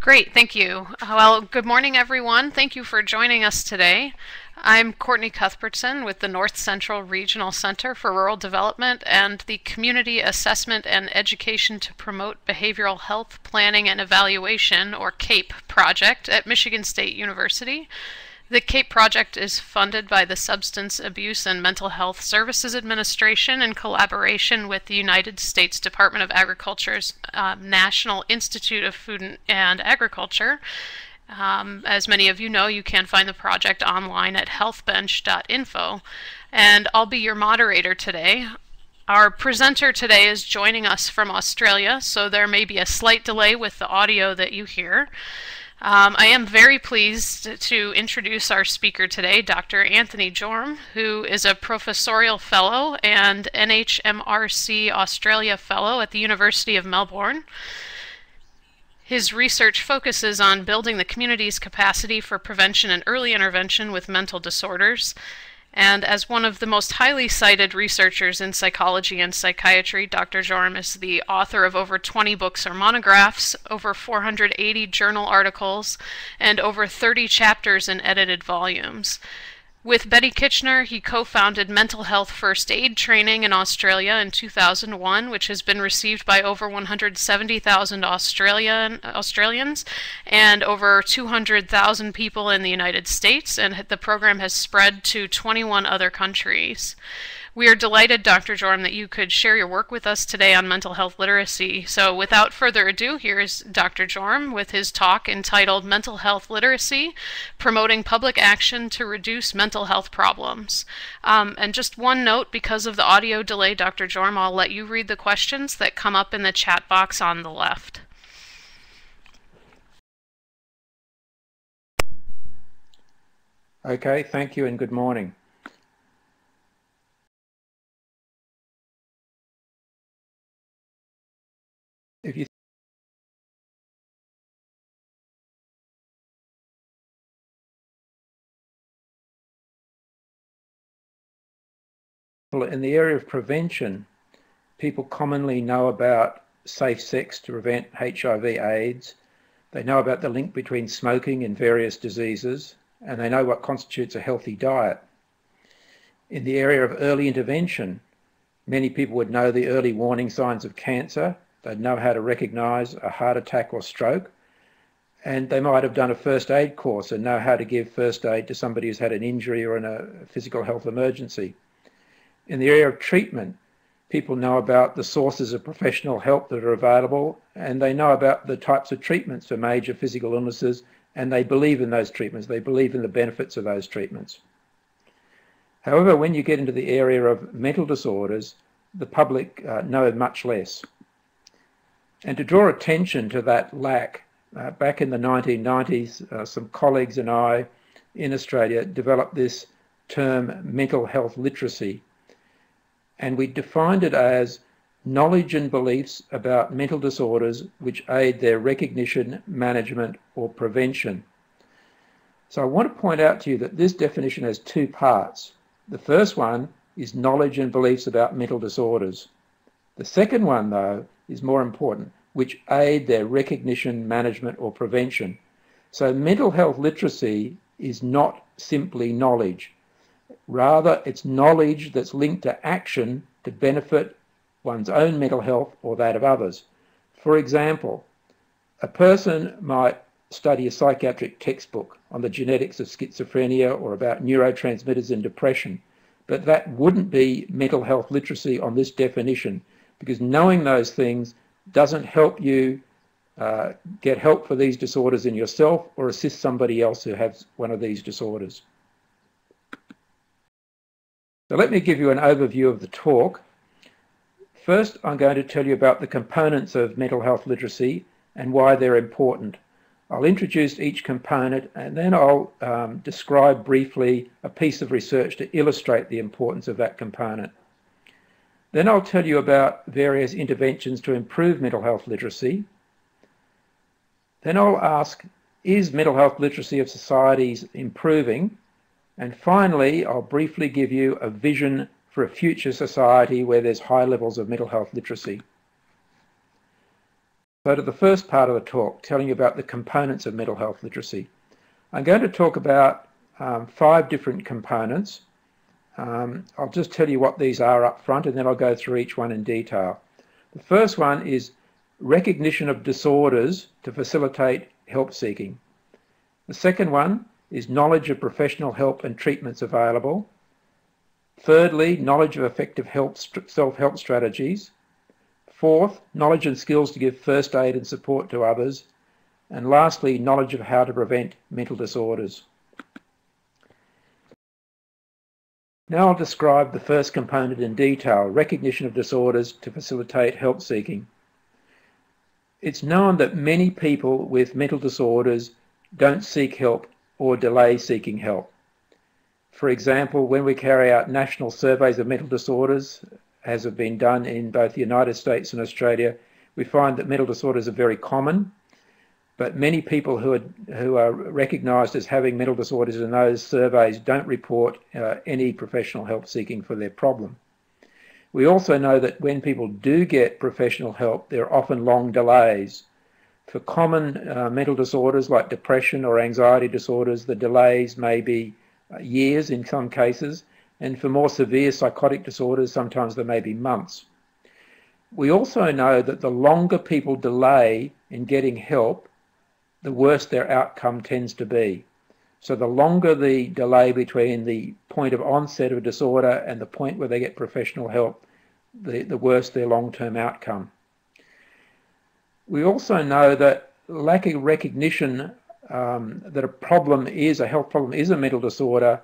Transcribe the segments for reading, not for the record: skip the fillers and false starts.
Great, thank you. Well, good morning, everyone. Thank you for joining us today. I'm Courtney Cuthbertson with the North Central Regional Center for Rural Development and the Community Assessment and Education to Promote Behavioral Health Planning and Evaluation, or CAPE, project at Michigan State University. The CAPE project is funded by the Substance Abuse and Mental Health Services Administration in collaboration with the United States Department of Agriculture's National Institute of Food and Agriculture. As many of you know, you can find the project online at healthbench.info, and I'll be your moderator today. Our presenter today is joining us from Australia, so there may be a slight delay with the audio that you hear. I am very pleased to introduce our speaker today, Dr. Anthony Jorm, who is a Professorial Fellow and NHMRC Australia Fellow at the University of Melbourne. His research focuses on building the community's capacity for prevention and early intervention with mental disorders. And as one of the most highly cited researchers in psychology and psychiatry, Dr. Jorm is the author of over 20 books or monographs, over 480 journal articles, and over 30 chapters in edited volumes. With Betty Kitchener, he co-founded mental health first aid training in Australia in 2001, which has been received by over 170,000 Australians and over 200,000 people in the United States, and the program has spread to 21 other countries. We are delighted, Dr. Jorm, that you could share your work with us today on mental health literacy. So without further ado, here's Dr. Jorm with his talk entitled Mental Health Literacy, Promoting Public Action to Reduce Mental Health Problems. And just one note, because of the audio delay, Dr. Jorm, I'll let you read the questions that come up in the chat box on the left. Okay, thank you and good morning. If you in the area of prevention, people commonly know about safe sex to prevent HIV/AIDS. They know about the link between smoking and various diseases, and they know what constitutes a healthy diet. In the area of early intervention, many people would know the early warning signs of cancer. They'd know how to recognise a heart attack or stroke, and they might have done a first aid course and know how to give first aid to somebody who's had an injury or in a physical health emergency. In the area of treatment, people know about the sources of professional help that are available, and they know about the types of treatments for major physical illnesses, and they believe in those treatments. They believe in the benefits of those treatments. However, when you get into the area of mental disorders, the public know much less. And to draw attention to that lack, back in the 1990s, some colleagues and I in Australia developed this term mental health literacy. And we defined it as knowledge and beliefs about mental disorders which aid their recognition, management, or prevention. So I want to point out to you that this definition has two parts. The first one is knowledge and beliefs about mental disorders. The second one, though, is more important, which aid their recognition, management, or prevention. So mental health literacy is not simply knowledge. Rather, it's knowledge that's linked to action to benefit one's own mental health or that of others. For example, a person might study a psychiatric textbook on the genetics of schizophrenia or about neurotransmitters in depression, but that wouldn't be mental health literacy on this definition, because knowing those things doesn't help you get help for these disorders in yourself or assist somebody else who has one of these disorders. So let me give you an overview of the talk. First, I'm going to tell you about the components of mental health literacy and why they're important. I'll introduce each component, and then I'll describe briefly a piece of research to illustrate the importance of that component. Then I'll tell you about various interventions to improve mental health literacy. Then I'll ask, is mental health literacy of societies improving? And finally, I'll briefly give you a vision for a future society where there's high levels of mental health literacy. So to the first part of the talk, telling you about the components of mental health literacy. I'm going to talk about 5 different components. I'll just tell you what these are up front, and then I'll go through each one in detail. The first one is recognition of disorders to facilitate help seeking. The second one is knowledge of professional help and treatments available. Thirdly, knowledge of effective self-help strategies. Fourth, knowledge and skills to give first aid and support to others. And lastly, knowledge of how to prevent mental disorders. Now I'll describe the first component in detail, recognition of disorders to facilitate help seeking. It's known that many people with mental disorders don't seek help or delay seeking help. For example, when we carry out national surveys of mental disorders, as have been done in both the United States and Australia, we find that mental disorders are very common, but many people who are recognised as having mental disorders in those surveys don't report any professional help seeking for their problem. We also know that when people do get professional help, there are often long delays. For common mental disorders like depression or anxiety disorders, the delays may be years in some cases, and for more severe psychotic disorders, sometimes they may be months. We also know that the longer people delay in getting help, the worse their outcome tends to be. So the longer the delay between the point of onset of disorder and the point where they get professional help, the worse their long-term outcome. We also know that lack of recognition that a health problem is a mental disorder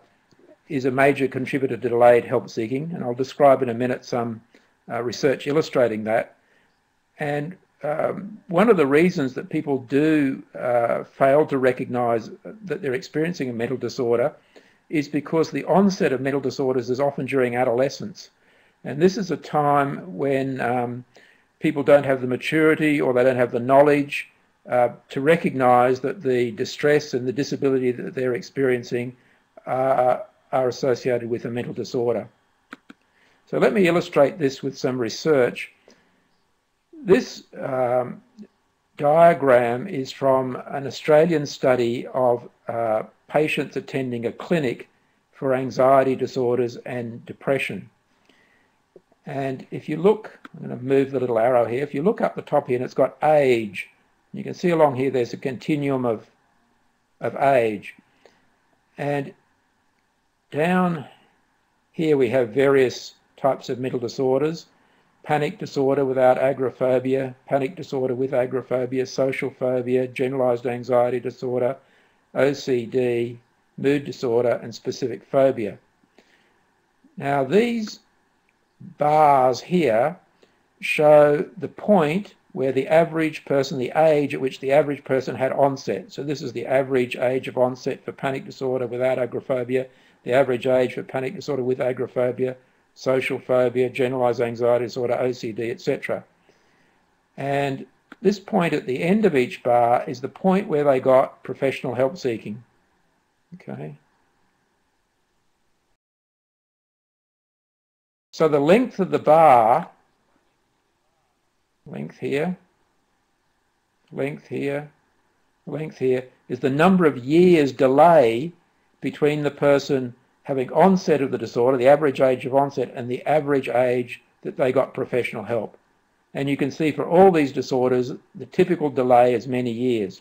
is a major contributor to delayed help seeking, and I'll describe in a minute some research illustrating that. And one of the reasons that people do fail to recognise that they're experiencing a mental disorder is because the onset of mental disorders is often during adolescence. And this is a time when people don't have the maturity or they don't have the knowledge to recognise that the distress and the disability that they're experiencing are associated with a mental disorder. So let me illustrate this with some research. This diagram is from an Australian study of patients attending a clinic for anxiety disorders and depression. And if you look, I'm going to move the little arrow here, if you look up the top here and it's got age, you can see along here there's a continuum of age. And down here we have various types of mental disorders: panic disorder without agoraphobia, panic disorder with agoraphobia, social phobia, generalized anxiety disorder, OCD, mood disorder, and specific phobia. Now these bars here show the point where the average person, the age at which the average person had onset. So this is the average age of onset for panic disorder without agoraphobia, the average age for panic disorder with agoraphobia, social phobia, generalized anxiety disorder, OCD, etc. And this point at the end of each bar is the point where they got professional help seeking. Okay. So the length of the bar, length here, length here, length here, is the number of years delay between the person having onset of the disorder, the average age of onset, and the average age that they got professional help. And you can see for all these disorders, the typical delay is many years.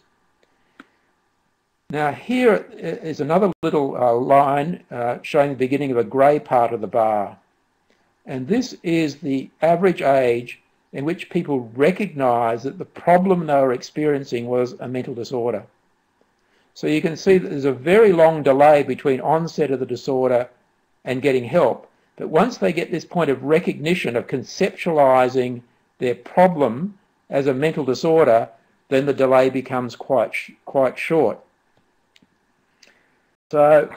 Now here is another little line showing the beginning of a grey part of the bar. And this is the average age in which people recognise that the problem they were experiencing was a mental disorder. So you can see that there's a very long delay between onset of the disorder and getting help. But once they get this point of recognition, of conceptualising their problem as a mental disorder, then the delay becomes quite short. So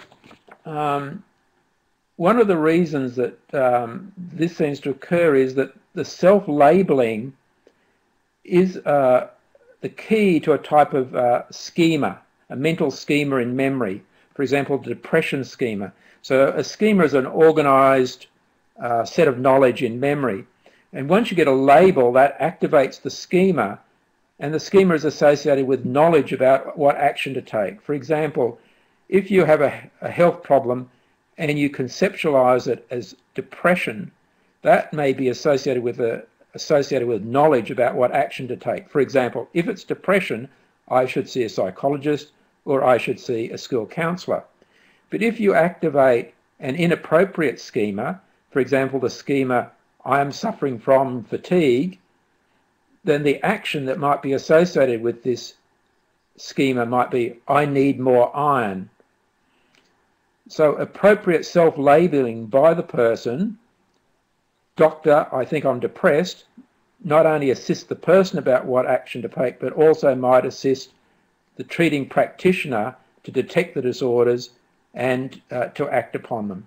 one of the reasons that this seems to occur is that the self-labelling is the key to a type of schema, a mental schema in memory. For example, the depression schema. So a schema is an organised set of knowledge in memory. And once you get a label, that activates the schema, And the schema is associated with knowledge about what action to take. For example, if you have a health problem and you conceptualize it as depression, that may be associated with knowledge about what action to take. For example, if it's depression, I should see a psychologist or I should see a school counsellor. But if you activate an inappropriate schema, for example, the schema, I am suffering from fatigue, then the action that might be associated with this schema might be, I need more iron. So appropriate self-labeling by the person, doctor, I think I'm depressed, not only assists the person about what action to take, but also might assist the treating practitioner to detect the disorders and to act upon them.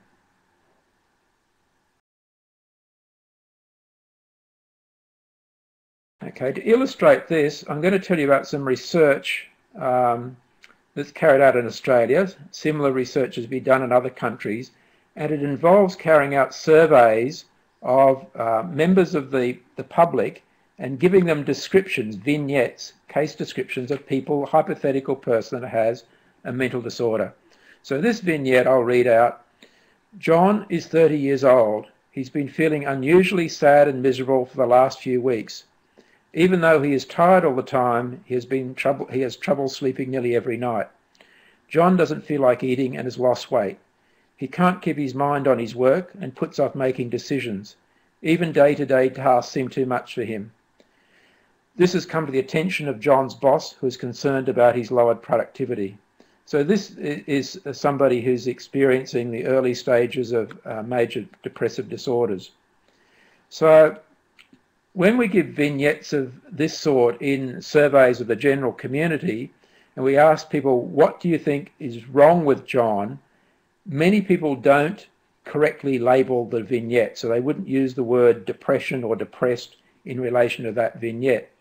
Okay, to illustrate this, I'm going to tell you about some research that's carried out in Australia. Similar research has been done in other countries, and it involves carrying out surveys of members of the public and giving them descriptions, vignettes, case descriptions of people, hypothetical person that has a mental disorder. So this vignette I'll read out. John is 30 years old. He's been feeling unusually sad and miserable for the last few weeks. Even though he is tired all the time, he has trouble sleeping nearly every night. John doesn't feel like eating and has lost weight. He can't keep his mind on his work and puts off making decisions. Even day-to-day tasks seem too much for him. This has come to the attention of John's boss, who is concerned about his lowered productivity. So this is somebody who's experiencing the early stages of major depressive disorders. So when we give vignettes of this sort in surveys of the general community, and we ask people, what do you think is wrong with John? Many people don't correctly label the vignette, so they wouldn't use the word depression or depressed in relation to that vignette.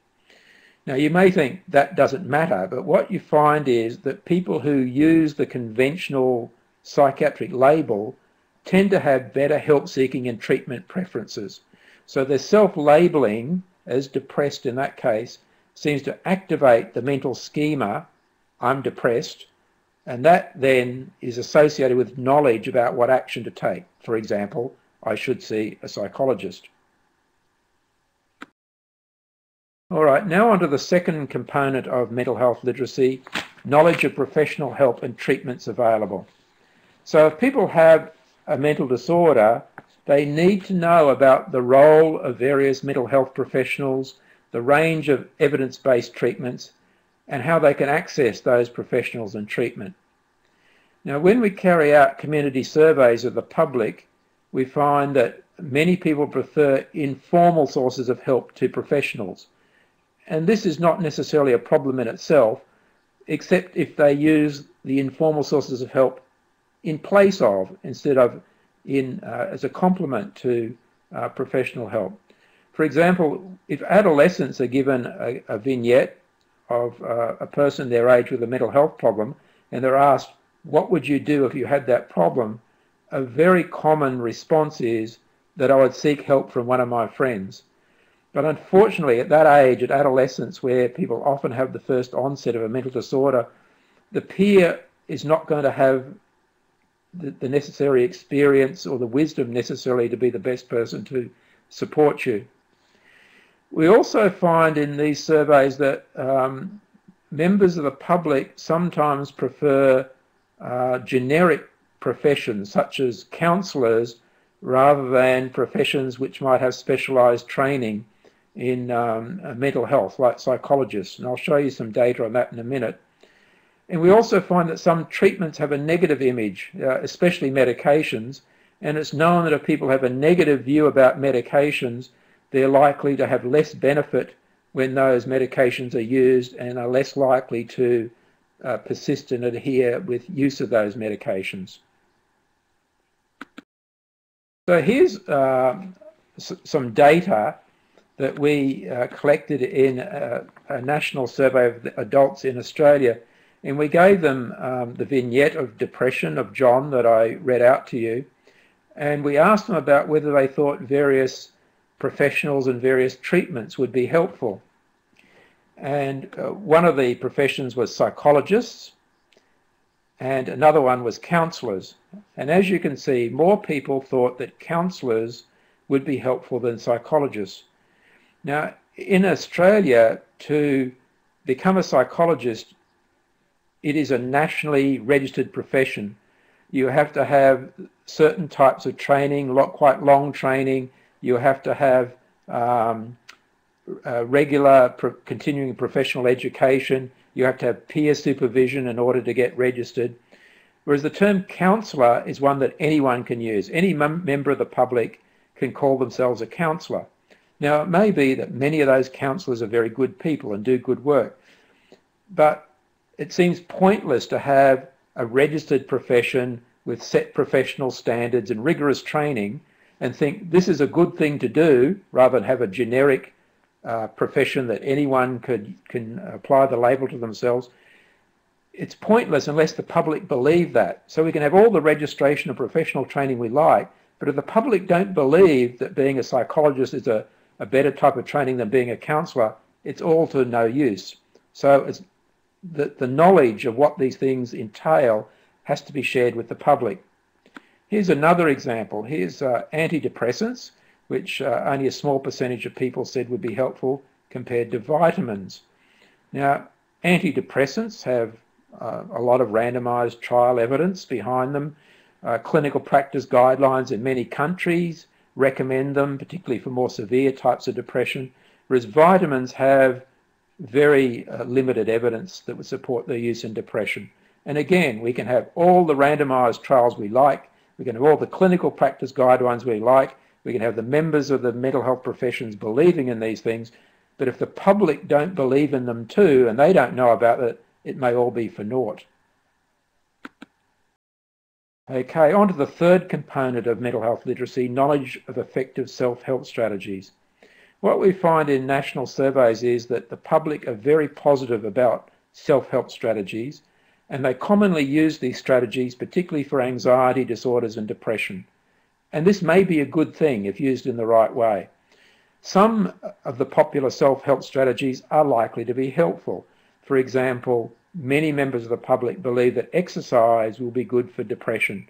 Now, you may think that doesn't matter, but what you find is that people who use the conventional psychiatric label tend to have better help-seeking and treatment preferences. So their self-labeling as depressed in that case seems to activate the mental schema, I'm depressed, and that then is associated with knowledge about what action to take. For example, I should see a psychologist. All right, now on to the second component of mental health literacy, knowledge of professional help and treatments available. So if people have a mental disorder, they need to know about the role of various mental health professionals, the range of evidence-based treatments, and how they can access those professionals and treatment. Now, when we carry out community surveys of the public, we find that many people prefer informal sources of help to professionals. And this is not necessarily a problem in itself, except if they use the informal sources of help in place of, instead of as a complement to professional help. For example, if adolescents are given a vignette of a person their age with a mental health problem, and they're asked, what would you do if you had that problem? A very common response is that I would seek help from one of my friends. But unfortunately, at that age, at adolescence, where people often have the first onset of a mental disorder, the peer is not going to have the necessary experience or the wisdom necessarily to be the best person to support you. We also find in these surveys that members of the public sometimes prefer generic professions such as counsellors rather than professions which might have specialised training in mental health, like psychologists, and I'll show you some data on that in a minute. And we also find that some treatments have a negative image, especially medications, and it's known that if people have a negative view about medications, they're likely to have less benefit when those medications are used and are less likely to persist and adhere with use of those medications. So here's some data that we collected in a national survey of adults in Australia, and we gave them the vignette of depression of John that I read out to you, and we asked them about whether they thought various professionals and various treatments would be helpful. And one of the professions was psychologists, and another one was counsellors. And as you can see, more people thought that counsellors would be helpful than psychologists. Now, in Australia, to become a psychologist, it is a nationally registered profession. You have to have certain types of training, quite long training. You have to have regular continuing professional education. You have to have peer supervision in order to get registered. Whereas the term counsellor is one that anyone can use. Any member of the public can call themselves a counsellor. Now, it may be that many of those counsellors are very good people and do good work, but it seems pointless to have a registered profession with set professional standards and rigorous training and think this is a good thing to do rather than have a generic profession that anyone can apply the label to themselves. It's pointless unless the public believe that. So we can have all the registration and professional training we like, but if the public don't believe that being a psychologist is a better type of training than being a counsellor, it's all to no use. So it's the knowledge of what these things entail has to be shared with the public. Here's another example. Here's antidepressants, which only a small percentage of people said would be helpful compared to vitamins. Now, antidepressants have a lot of randomized trial evidence behind them. Clinical practice guidelines in many countries recommend them, particularly for more severe types of depression, whereas vitamins have very limited evidence that would support their use in depression. And again, we can have all the randomized trials we like, we can have all the clinical practice guidelines we like, we can have the members of the mental health professions believing in these things, but if the public don't believe in them too, and they don't know about it, it may all be for naught. Okay, on to the third component of mental health literacy, knowledge of effective self-help strategies. What we find in national surveys is that the public are very positive about self-help strategies, and they commonly use these strategies, particularly for anxiety disorders and depression. And this may be a good thing if used in the right way. Some of the popular self-help strategies are likely to be helpful. For example, many members of the public believe that exercise will be good for depression.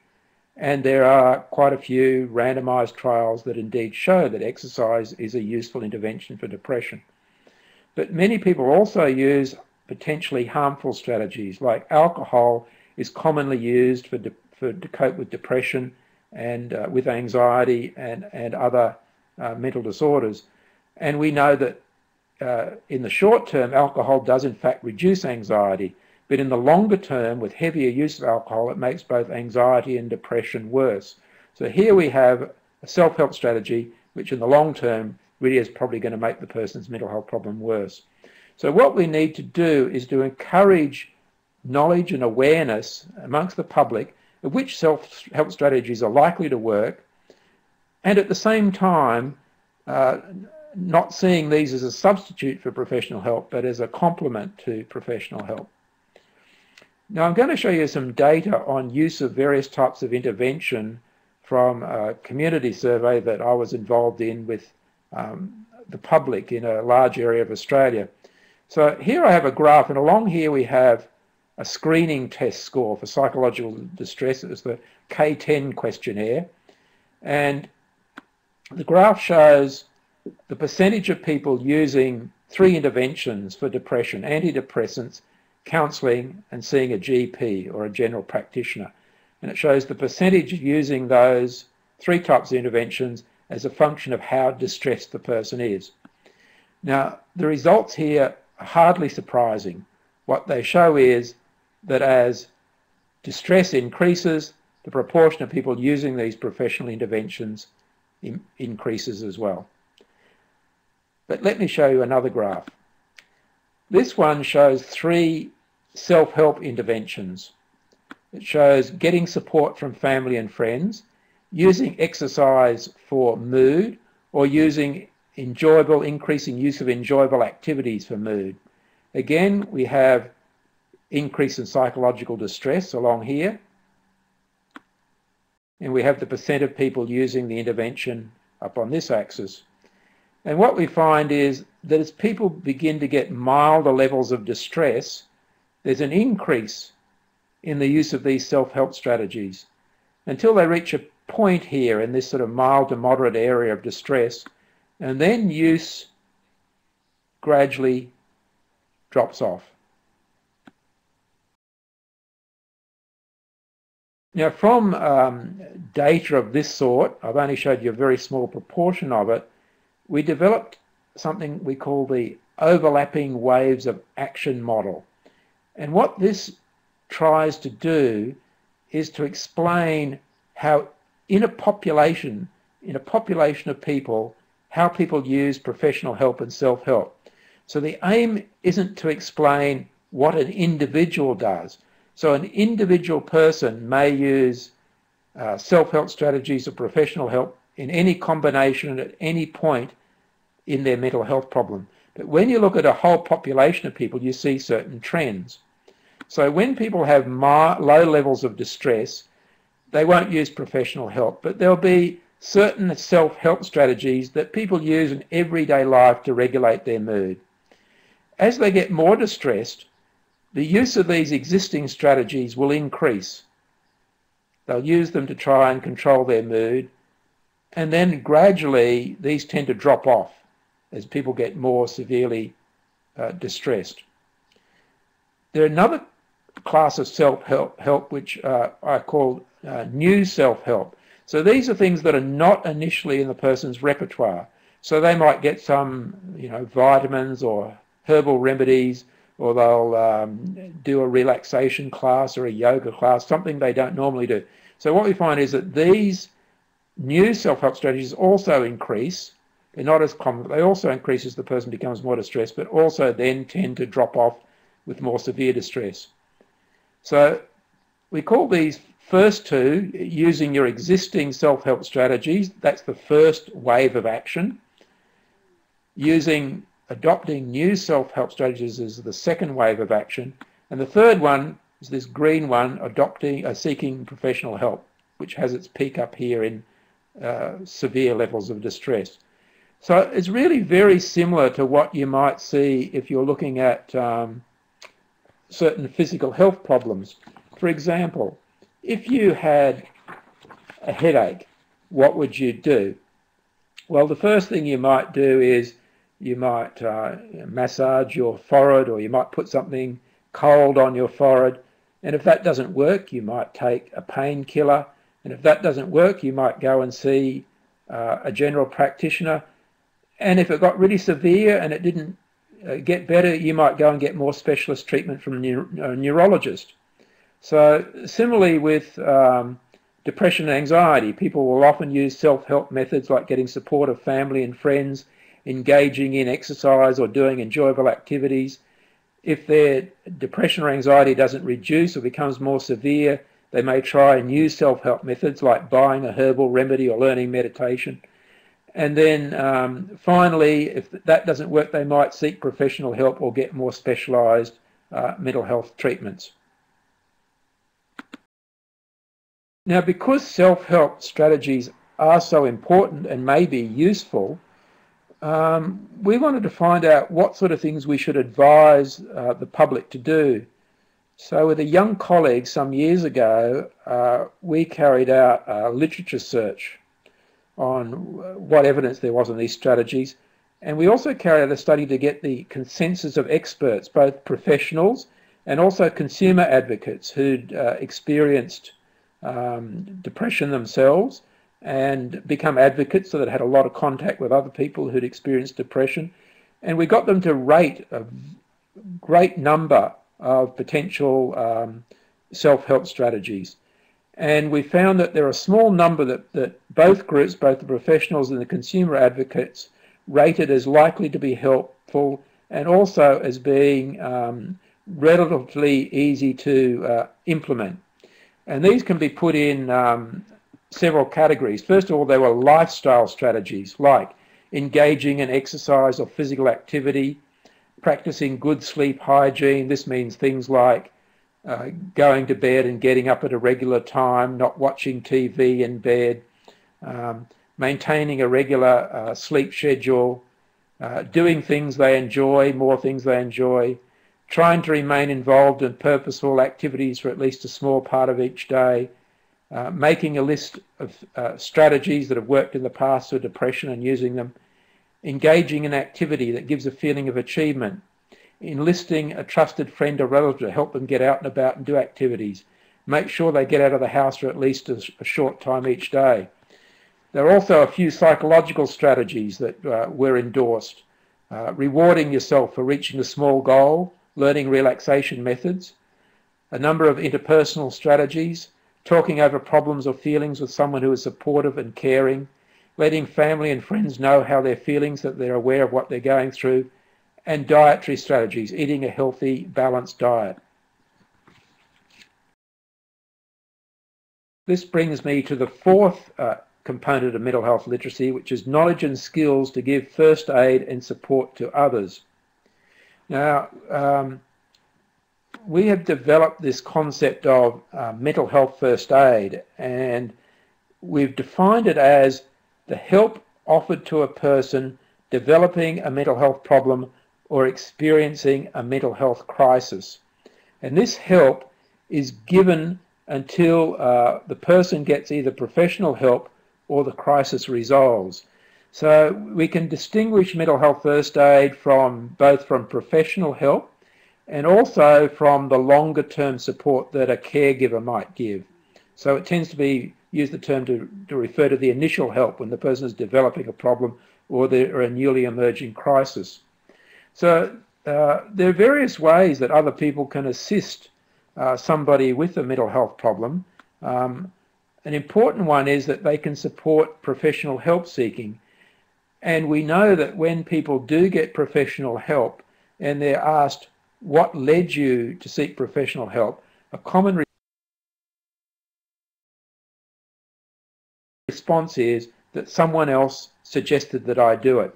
And there are quite a few randomized trials that indeed show that exercise is a useful intervention for depression. But many people also use potentially harmful strategies, like alcohol is commonly used to cope with depression and with anxiety and other mental disorders. And we know that in the short term, alcohol does in fact reduce anxiety, but in the longer term, with heavier use of alcohol, it makes both anxiety and depression worse. So here we have a self-help strategy, which in the long term really is probably going to make the person's mental health problem worse. So what we need to do is to encourage knowledge and awareness amongst the public of which self-help strategies are likely to work, and at the same time, not seeing these as a substitute for professional help, but as a complement to professional help. Now I'm going to show you some data on use of various types of intervention from a community survey that I was involved in with the public in a large area of Australia. So here I have a graph, and along here we have a screening test score for psychological distress. It was the K10 questionnaire. And the graph shows the percentage of people using 3 interventions for depression: antidepressants, counselling, and seeing a GP or a general practitioner. And it shows the percentage using those 3 types of interventions as a function of how distressed the person is. Now, the results here are hardly surprising. What they show is that as distress increases, the proportion of people using these professional interventions increases as well. But let me show you another graph. This one shows 3 self-help interventions. It shows getting support from family and friends, using exercise for mood, or using increasing use of enjoyable activities for mood. Again, we have increase in psychological distress along here, and we have the percent of people using the intervention up on this axis. And what we find is that as people begin to get milder levels of distress, there's an increase in the use of these self-help strategies until they reach a point here in this sort of mild to moderate area of distress, and then use gradually drops off. Now, from data of this sort, I've only showed you a very small proportion of it, we developed something we call the overlapping waves of action model. And what this tries to do is to explain how in a population of people, how people use professional help and self-help. So the aim isn't to explain what an individual does. So an individual person may use self-help strategies or professional help in any combination at any point in their mental health problem. But when you look at a whole population of people, you see certain trends. So when people have low levels of distress, they won't use professional help, but there'll be certain self-help strategies that people use in everyday life to regulate their mood. As they get more distressed, the use of these existing strategies will increase. They'll use them to try and control their mood, and then gradually these tend to drop off as people get more severely distressed. There's another class of self-help which I call new self-help. So these are things that are not initially in the person's repertoire. So they might get some, vitamins or herbal remedies, or they'll do a relaxation class or a yoga class, something they don't normally do. So what we find is that these new self-help strategies also increase. They're not as common, but they also increase as the person becomes more distressed, but also then tend to drop off with more severe distress. So we call these first two using your existing self-help strategies. That's the first wave of action. Adopting new self-help strategies is the second wave of action. And the third one is this green one, seeking professional help, which has its peak up here in severe levels of distress. So it's really very similar to what you might see if you're looking at certain physical health problems. For example, if you had a headache, what would you do? Well, the first thing you might do is you might massage your forehead, or you might put something cold on your forehead. And if that doesn't work, you might take a painkiller. And if that doesn't work, you might go and see a general practitioner. And if it got really severe and it didn't get better, you might go and get more specialist treatment from a neurologist. So similarly with depression and anxiety, people will often use self-help methods like getting support of family and friends, engaging in exercise or doing enjoyable activities. If their depression or anxiety doesn't reduce or becomes more severe, they may try new self-help methods like buying a herbal remedy or learning meditation. And then finally, if that doesn't work, they might seek professional help or get more specialised mental health treatments. Now, because self-help strategies are so important and may be useful, we wanted to find out what sort of things we should advise the public to do. So with a young colleague some years ago, we carried out a literature search on what evidence there was on these strategies. And we also carried out a study to get the consensus of experts, both professionals and also consumer advocates who'd experienced depression themselves and become advocates, so that had a lot of contact with other people who'd experienced depression. And we got them to rate a great number of potential self-help strategies. And we found that there are a small number that both groups, both the professionals and the consumer advocates, rated as likely to be helpful and also as being relatively easy to implement. And these can be put in several categories. First of all, there were lifestyle strategies like engaging in exercise or physical activity, practicing good sleep hygiene. This means things like going to bed and getting up at a regular time, not watching TV in bed, maintaining a regular sleep schedule, doing things they enjoy, more things they enjoy, trying to remain involved in purposeful activities for at least a small part of each day, making a list of strategies that have worked in the past for depression and using them, engaging in activity that gives a feeling of achievement, enlisting a trusted friend or relative to help them get out and about and do activities, make sure they get out of the house for at least a short time each day. There are also a few psychological strategies that were endorsed. Rewarding yourself for reaching a small goal, learning relaxation methods, a number of interpersonal strategies, talking over problems or feelings with someone who is supportive and caring, letting family and friends know how they're feeling so that they're aware of what they're going through, and dietary strategies, eating a healthy, balanced diet. This brings me to the fourth component of mental health literacy, which is knowledge and skills to give first aid and support to others. Now, we have developed this concept of mental health first aid, and we've defined it as the help offered to a person developing a mental health problem or experiencing a mental health crisis. And this help is given until the person gets either professional help or the crisis resolves. So we can distinguish mental health first aid both from professional help and also from the longer term support that a caregiver might give. So it tends to use the term to refer to the initial help when the person is developing a problem or they're a newly emerging crisis. So there are various ways that other people can assist somebody with a mental health problem. An important one is that they can support professional help seeking. And we know that when people do get professional help and they're asked, what led you to seek professional help? A common response is that someone else suggested that I do it.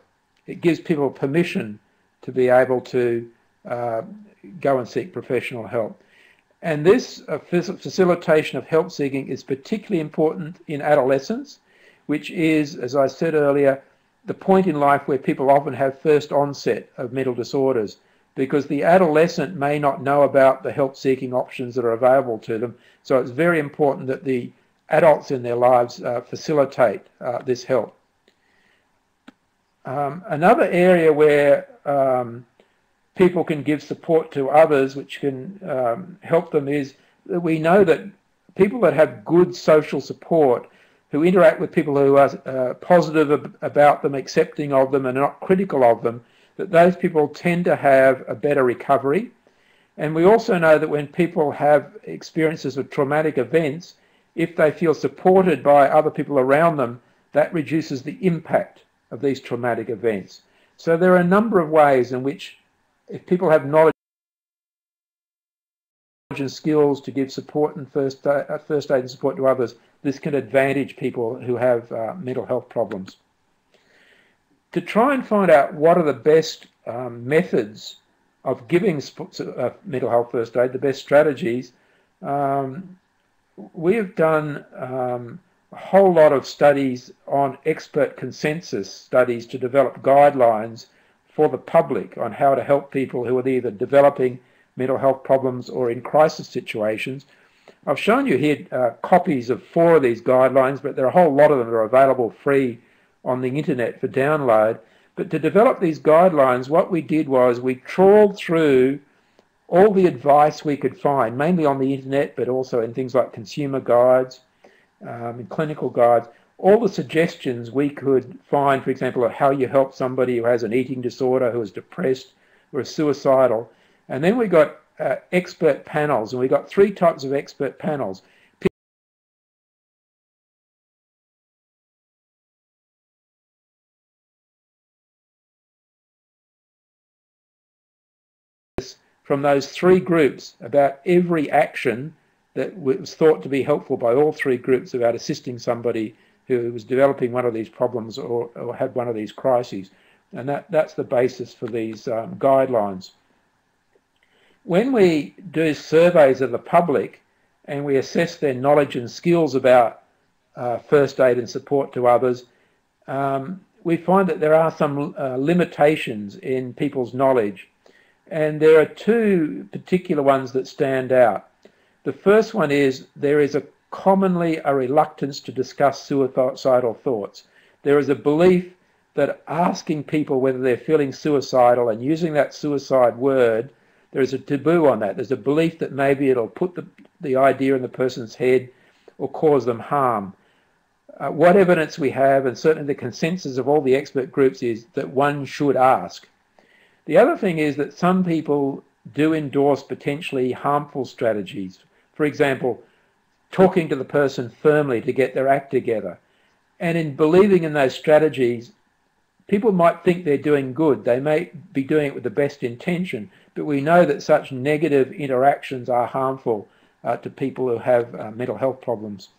It gives people permission to be able to go and seek professional help. And this facilitation of help seeking is particularly important in adolescence, which is, as I said earlier, the point in life where people often have first onset of mental disorders, because the adolescent may not know about the help seeking options that are available to them. So it's very important that the adults in their lives facilitate this help. Another area where people can give support to others, which can help them, is that we know that people that have good social support, who interact with people who are positive about them, accepting of them, and not critical of them, that those people tend to have a better recovery. And we also know that when people have experiences of traumatic events, if they feel supported by other people around them, that reduces the impact of these traumatic events. So there are a number of ways in which, if people have knowledge and skills to give support and first aid and support to others, this can advantage people who have mental health problems. To try and find out what are the best methods of giving mental health first aid, the best strategies, we have done a whole lot of studies on expert consensus studies to develop guidelines for the public on how to help people who are either developing mental health problems or in crisis situations. I've shown you here copies of 4 of these guidelines, but there are a whole lot of them that are available free on the internet for download. But to develop these guidelines, what we did was we trawled through all the advice we could find, mainly on the internet, but also in things like consumer guides, and clinical guides, all the suggestions we could find, for example, of how you help somebody who has an eating disorder, who is depressed, or is suicidal. And then we got expert panels, and we got 3 types of expert panels. From those 3 groups about every action that was thought to be helpful by all 3 groups about assisting somebody who was developing one of these problems or had one of these crises. And that's the basis for these guidelines. When we do surveys of the public and we assess their knowledge and skills about first aid and support to others, we find that there are some limitations in people's knowledge. And there are two particular ones that stand out. The first one is there is commonly a reluctance to discuss suicidal thoughts. There is a belief that asking people whether they're feeling suicidal and using that suicide word, there is a taboo on that. There's a belief that maybe it'll put the idea in the person's head or cause them harm. What evidence we have, and certainly the consensus of all the expert groups, is that one should ask. The other thing is that some people do endorse potentially harmful strategies. For example, talking to the person firmly to get their act together. And in believing in those strategies, people might think they're doing good. They may be doing it with the best intention, but we know that such negative interactions are harmful to people who have mental health problems.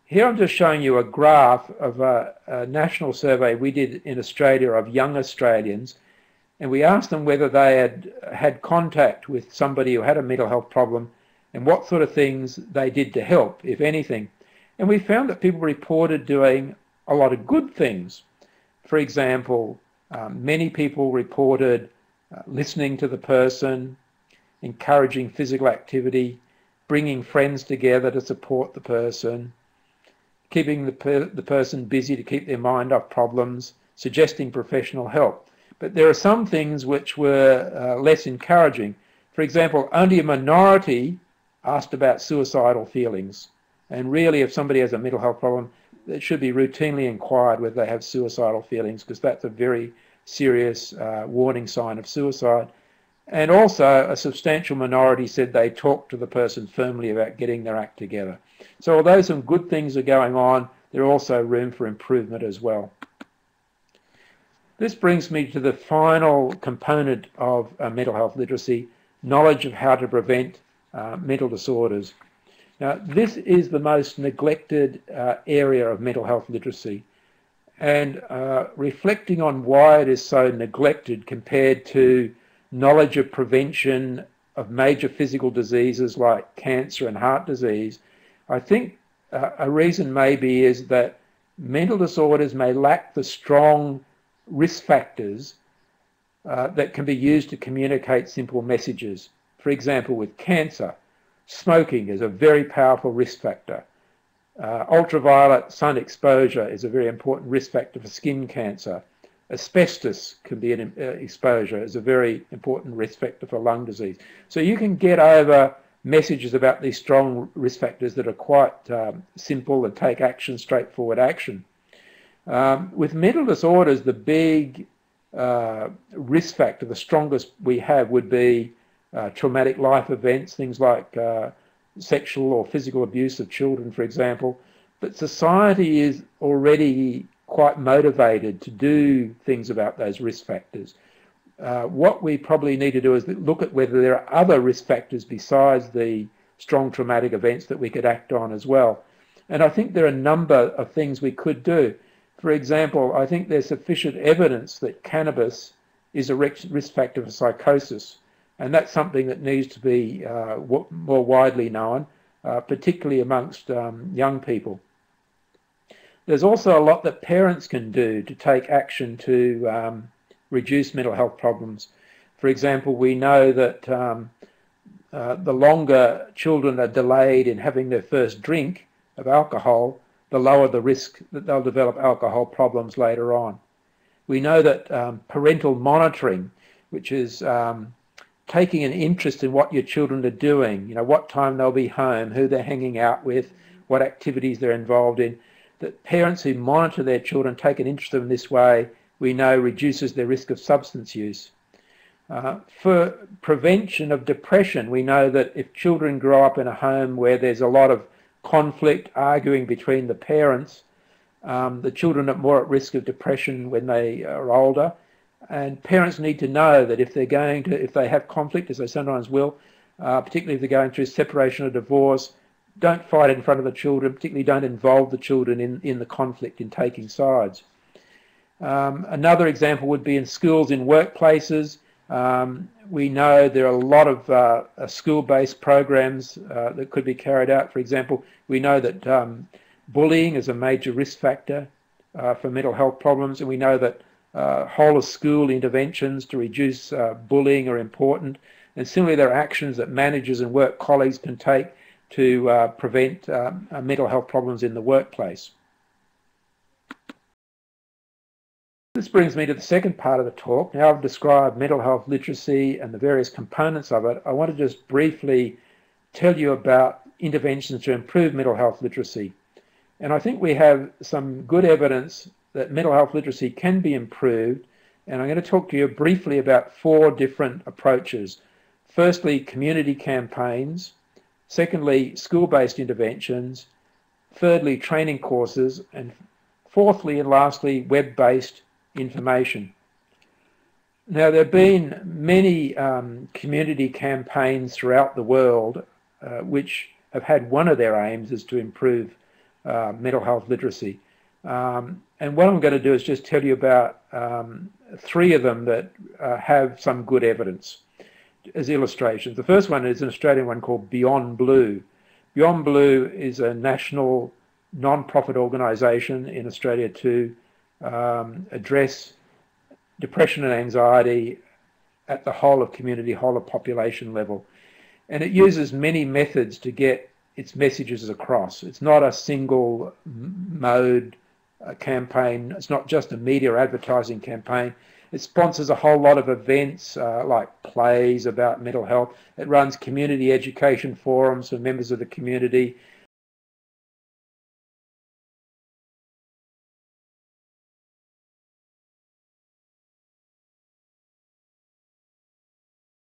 Here I'm just showing you a graph of a national survey we did in Australia of young Australians, and we asked them whether they had had contact with somebody who had a mental health problem and what sort of things they did to help, if anything. And we found that people reported doing a lot of good things. For example, many people reported listening to the person, encouraging physical activity, bringing friends together to support the person, keeping the person busy to keep their mind off problems, suggesting professional help. But there are some things which were less encouraging. For example, only a minority asked about suicidal feelings. And really, if somebody has a mental health problem, it should be routinely inquired whether they have suicidal feelings, because that's a very serious warning sign of suicide. And also, a substantial minority said they talked to the person firmly about getting their act together. So although some good things are going on, there's also room for improvement as well. This brings me to the final component of mental health literacy, knowledge of how to prevent mental disorders. Now, this is the most neglected area of mental health literacy, and reflecting on why it is so neglected compared to knowledge of prevention of major physical diseases like cancer and heart disease, I think a reason maybe is that mental disorders may lack the strong risk factors that can be used to communicate simple messages. For example, with cancer, smoking is a very powerful risk factor. Ultraviolet sun exposure is a very important risk factor for skin cancer. Asbestos can be an exposure is a very important risk factor for lung disease. So you can get over messages about these strong risk factors that are quite simple and take action, straightforward action. With mental disorders, the big risk factor, the strongest we have, would be traumatic life events, things like sexual or physical abuse of children, for example. But society is already quite motivated to do things about those risk factors. What we probably need to do is look at whether there are other risk factors besides the strong traumatic events that we could act on as well. And I think there are a number of things we could do. For example, I think there's sufficient evidence that cannabis is a risk factor for psychosis, and that's something that needs to be more widely known, particularly amongst young people. There's also a lot that parents can do to take action to reduce mental health problems. For example, we know that the longer children are delayed in having their first drink of alcohol, the lower the risk that they'll develop alcohol problems later on. We know that parental monitoring, which is taking an interest in what your children are doing, what time they'll be home, who they're hanging out with, what activities they're involved in, that parents who monitor their children, take an interest in this way, we know reduces their risk of substance use. For prevention of depression, we know that if children grow up in a home where there's a lot of conflict, arguing between the parents, the children are more at risk of depression when they are older. And parents need to know that if they have conflict, as they sometimes will, particularly if they're going through separation or divorce, don't fight in front of the children, particularly don't involve the children in the conflict, in taking sides. Another example would be in schools, in workplaces. We know there are a lot of school-based programs that could be carried out. For example, we know that bullying is a major risk factor. for mental health problems, and we know that whole of school interventions to reduce bullying are important. And similarly, there are actions that managers and work colleagues can take to prevent mental health problems in the workplace. This brings me to the second part of the talk. Now I've described mental health literacy and the various components of it. I want to just briefly tell you about interventions to improve mental health literacy. And I think we have some good evidence that mental health literacy can be improved. And I'm going to talk to you briefly about 4 different approaches. Firstly, community campaigns. Secondly, school-based interventions. Thirdly, training courses. And fourthly and lastly, web-based information. Now, there have been many community campaigns throughout the world which have had one of their aims is to improve mental health literacy. And what I'm going to do is just tell you about 3 of them that have some good evidence as illustrations. The first one is an Australian one called Beyond Blue. Beyond Blue is a national non-profit organisation in Australia to address depression and anxiety at the whole of community, whole of population level. And it uses many methods to get its messages across. It's not a single mode campaign. It's not just a media or advertising campaign. It sponsors a whole lot of events like plays about mental health. It runs community education forums for members of the community.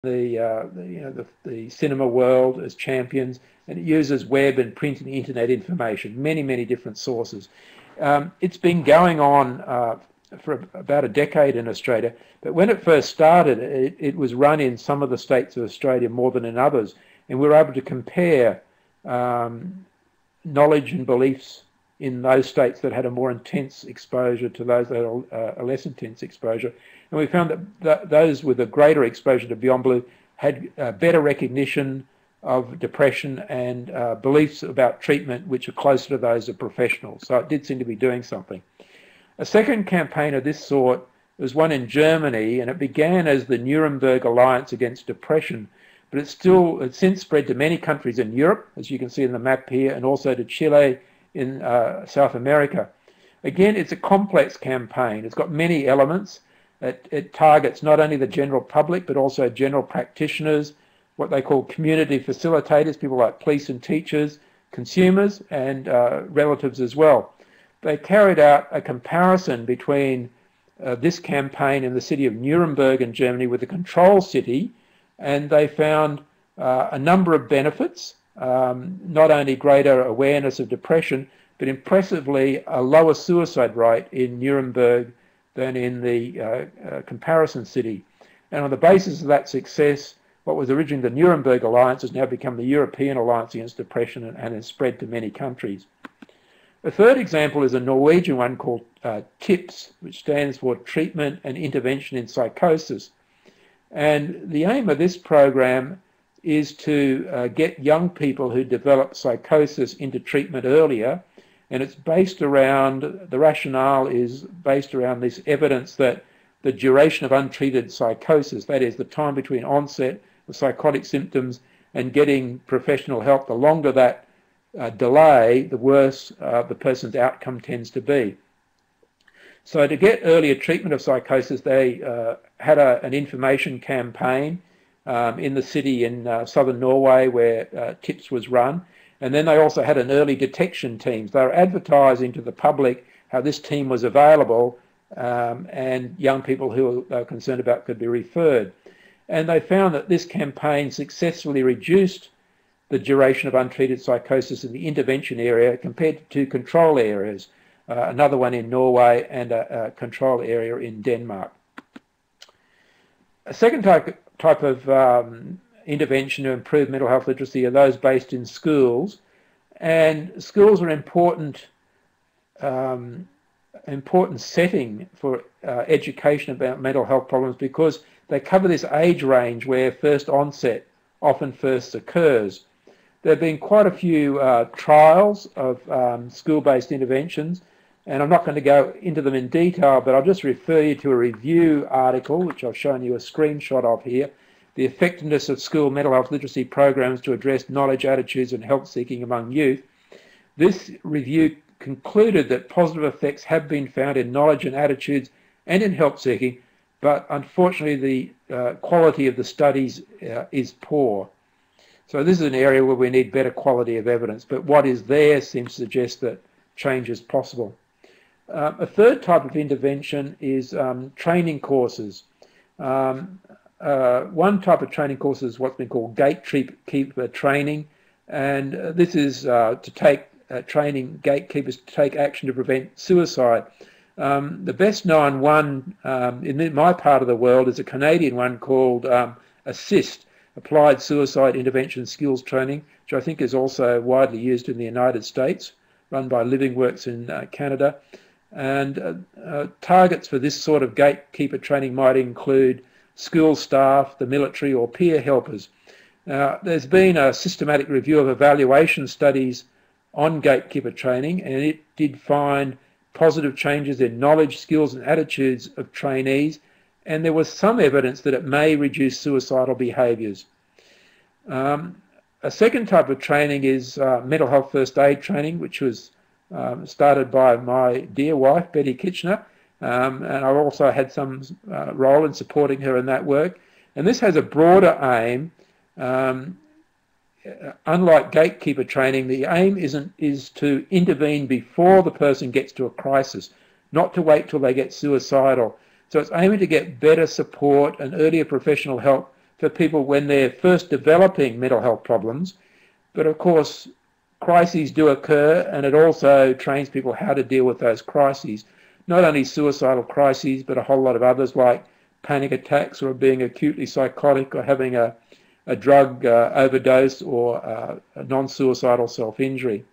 The cinema world as champions, and it uses web and print and internet information, many different sources. It's been going on for about a decade in Australia, but when it first started, it was run in some of the states of Australia more than in others, and we were able to compare knowledge and beliefs in those states that had a more intense exposure to those that had a less intense exposure. And we found that those with a greater exposure to Beyond Blue had better recognition of depression and beliefs about treatment which are closer to those of professionals. So it did seem to be doing something. A second campaign of this sort was one in Germany, and it began as the Nuremberg Alliance Against Depression, but it's since spread to many countries in Europe, as you can see in the map here, and also to Chile in South America. Again, it's a complex campaign. It's got many elements. It targets not only the general public, but also general practitioners, what they call community facilitators, people like police and teachers, consumers, and relatives as well. They carried out a comparison between this campaign in the city of Nuremberg in Germany with the control city, and they found a number of benefits, not only greater awareness of depression, but impressively a lower suicide rate in Nuremberg than in the comparison city. And on the basis of that success, what was originally the Nuremberg Alliance has now become the European Alliance Against Depression and has spread to many countries. A third example is a Norwegian one called TIPS, which stands for Treatment and Intervention in Psychosis. And the aim of this program is to get young people who develop psychosis into treatment earlier. And it's based around, the rationale is based around this evidence that the duration of untreated psychosis, that is the time between onset of psychotic symptoms and getting professional help, the longer that delay, the worse the person's outcome tends to be. So to get earlier treatment of psychosis, they had an information campaign in the city in southern Norway where TIPS was run. And then they also had an early detection team. They were advertising to the public how this team was available and young people who they were concerned about could be referred. And they found that this campaign successfully reduced the duration of untreated psychosis in the intervention area compared to control areas, another one in Norway and a control area in Denmark. A second type of intervention to improve mental health literacy are those based in schools, and schools are important setting for education about mental health problems because they cover this age range where first onset often first occurs. There have been quite a few trials of school-based interventions. And I'm not going to go into them in detail, but I'll just refer you to a review article, which I've shown you a screenshot of here, The Effectiveness of School Mental Health Literacy Programs to Address Knowledge, Attitudes and Help Seeking Among Youth. This review concluded that positive effects have been found in knowledge and attitudes and in help seeking, but unfortunately the quality of the studies is poor. So this is an area where we need better quality of evidence, but what is there seems to suggest that change is possible. A third type of intervention is training courses. One type of training course is what's been called gatekeeper training, and this is to take training gatekeepers to take action to prevent suicide. The best known one in my part of the world is a Canadian one called ASSIST, Applied Suicide Intervention Skills Training, which I think is also widely used in the United States, run by Living Works in Canada. And targets for this sort of gatekeeper training might include school staff, the military, or peer helpers. There's been a systematic review of evaluation studies on gatekeeper training, and it did find positive changes in knowledge, skills, and attitudes of trainees, and there was some evidence that it may reduce suicidal behaviours. A second type of training is mental health first aid training, which was started by my dear wife, Betty Kitchener, and I've also had some role in supporting her in that work. And this has a broader aim. Unlike gatekeeper training, the aim is to intervene before the person gets to a crisis, not to wait till they get suicidal. So it's aiming to get better support and earlier professional help for people when they're first developing mental health problems. But of course, crises do occur, and it also trains people how to deal with those crises. Not only suicidal crises, but a whole lot of others like panic attacks or being acutely psychotic or having a drug overdose or a non-suicidal self-injury.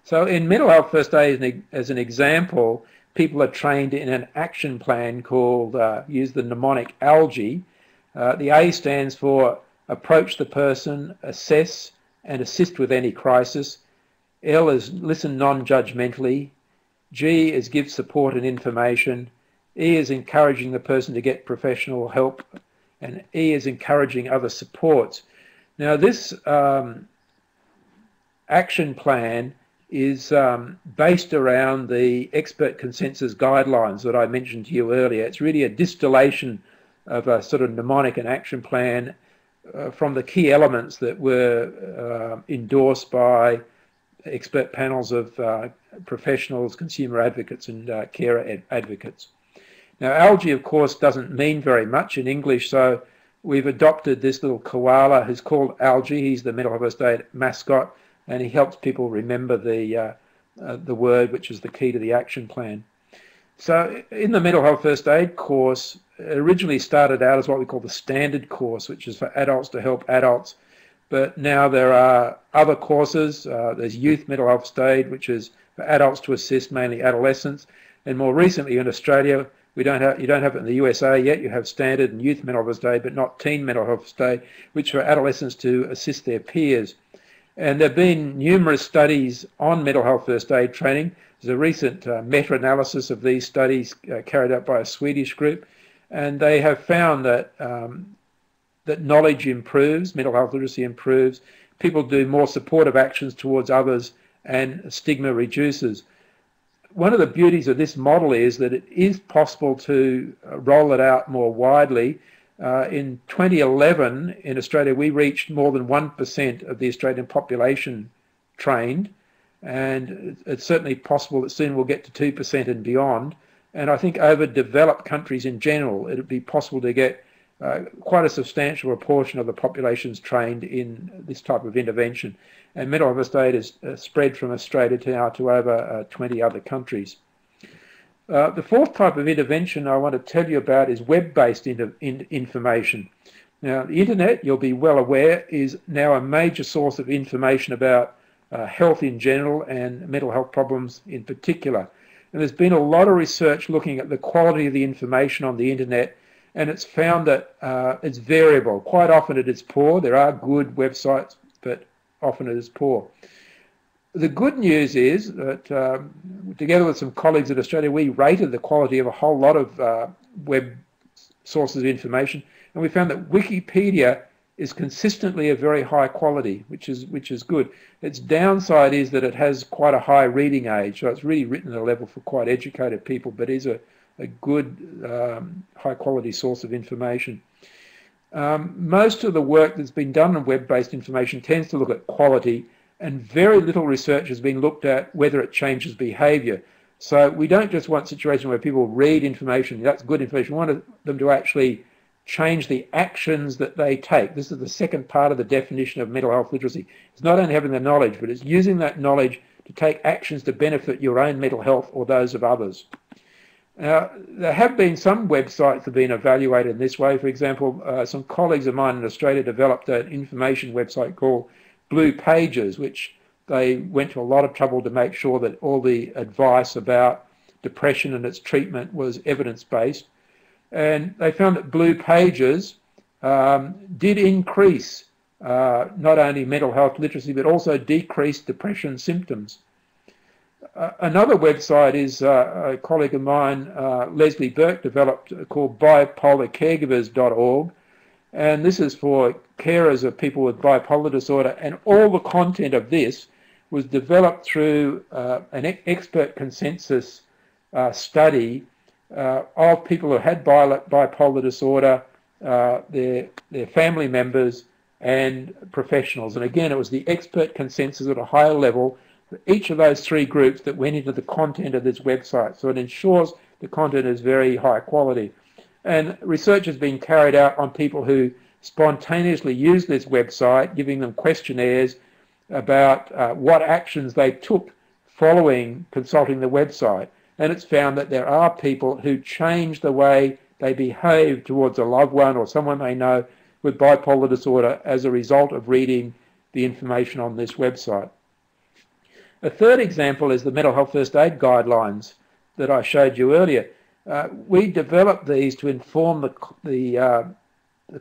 So in mental health first aid, as an example, people are trained in an action plan called, use the mnemonic ALGE. The A stands for approach the person, assess and assist with any crisis. L is listen non-judgmentally. G is give support and information. E is encouraging the person to get professional help. And E is encouraging other supports. Now this action plan is based around the expert consensus guidelines that I mentioned to you earlier. It's really a distillation of a sort of mnemonic and action plan from the key elements that were endorsed by expert panels of professionals, consumer advocates and carer advocates. Now ALGE of course doesn't mean very much in English, so we've adopted this little koala who's called ALGE. He's the mental health first aid mascot, and he helps people remember the word, which is the key to the action plan. So in the mental health first aid course, it originally started out as what we call the standard course, which is for adults to help adults. But now there are other courses. There's youth mental health first aid, which is for adults to assist mainly adolescents. And more recently in Australia, you don't have it in the USA yet. You have standard and youth mental health first aid, but not teen mental health first aid, which are adolescents to assist their peers. And there have been numerous studies on mental health first aid training. There's a recent meta-analysis of these studies carried out by a Swedish group, and they have found that that knowledge improves, mental health literacy improves, people do more supportive actions towards others, and stigma reduces. One of the beauties of this model is that it is possible to roll it out more widely. In 2011, in Australia, we reached more than 1% of the Australian population trained, and it's certainly possible that soon we'll get to 2% and beyond. And I think over developed countries in general, it would be possible to get quite a substantial proportion of the populations trained in this type of intervention. And mental health first aid is spread from Australia now to over 20 other countries. The fourth type of intervention I want to tell you about is web-based information. Now, the internet, you'll be well aware, is now a major source of information about health in general and mental health problems in particular. And there's been a lot of research looking at the quality of the information on the internet, and it's found that it's variable. Quite often it is poor. There are good websites, but often it is poor. The good news is that together with some colleagues in Australia, we rated the quality of a whole lot of web sources of information, and we found that Wikipedia is consistently of very high quality, which is good. Its downside is that it has quite a high reading age, so it's really written at a level for quite educated people, but is a good high quality source of information. Most of the work that's been done on web-based information tends to look at quality, and very little research has been looked at whether it changes behaviour. So we don't just want a situation where people read information, that's good information, we want them to actually change the actions that they take. This is the second part of the definition of mental health literacy. It's not only having the knowledge, but it's using that knowledge to take actions to benefit your own mental health or those of others. Now, there have been some websites that have been evaluated in this way. For example, some colleagues of mine in Australia developed an information website called Blue Pages, which they went to a lot of trouble to make sure that all the advice about depression and its treatment was evidence-based. And they found that Blue Pages did increase not only mental health literacy, but also decreased depression symptoms. Another website is a colleague of mine, Leslie Burke, developed called bipolarcaregivers.org. And this is for carers of people with bipolar disorder. And all the content of this was developed through an expert consensus study of people who had bipolar disorder, their family members and professionals. And again, it was the expert consensus at a higher level for each of those three groups that went into the content of this website. So it ensures the content is very high quality. And research has been carried out on people who spontaneously use this website, giving them questionnaires about what actions they took following consulting the website. And it's found that there are people who change the way they behave towards a loved one or someone they know with bipolar disorder as a result of reading the information on this website. A third example is the mental health first aid guidelines that I showed you earlier. We developed these to inform the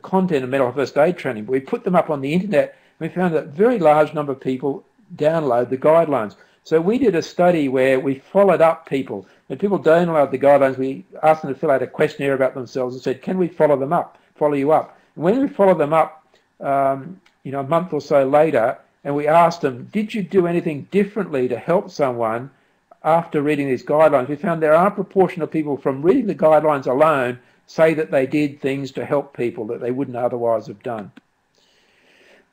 content of mental health first aid training, but we put them up on the internet and we found that a very large number of people download the guidelines. So we did a study where we followed up people. When people download the guidelines, we asked them to fill out a questionnaire about themselves and said, can we follow you up? And when we followed them up, a month or so later, and we asked them, did you do anything differently to help someone after reading these guidelines? We found there are a proportion of people from reading the guidelines alone say that they did things to help people that they wouldn't otherwise have done.